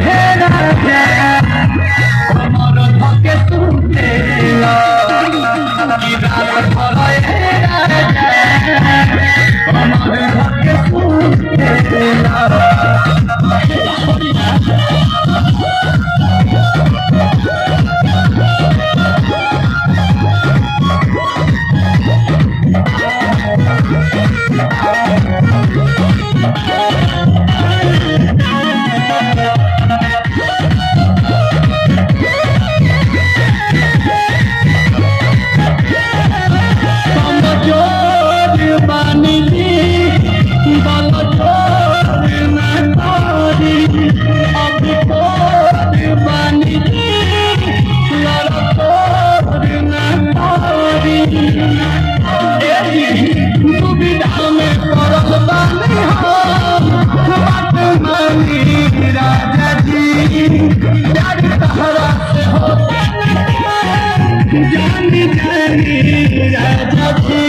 राजा कमर धके सुतेला कि रात भर राजा कमर धके सुतेला राजा जी प्यार तहरा से होता जानी जानी राजा जी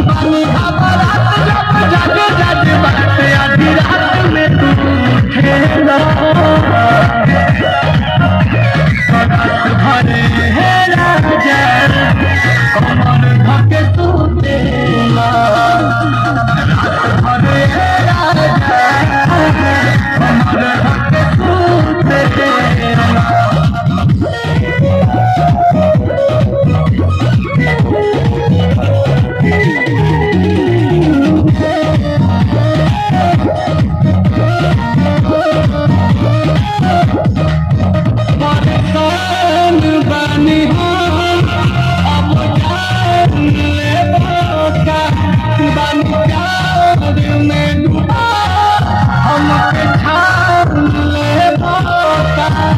बानी बारात जब जग जग बात आधी रात में तू खेला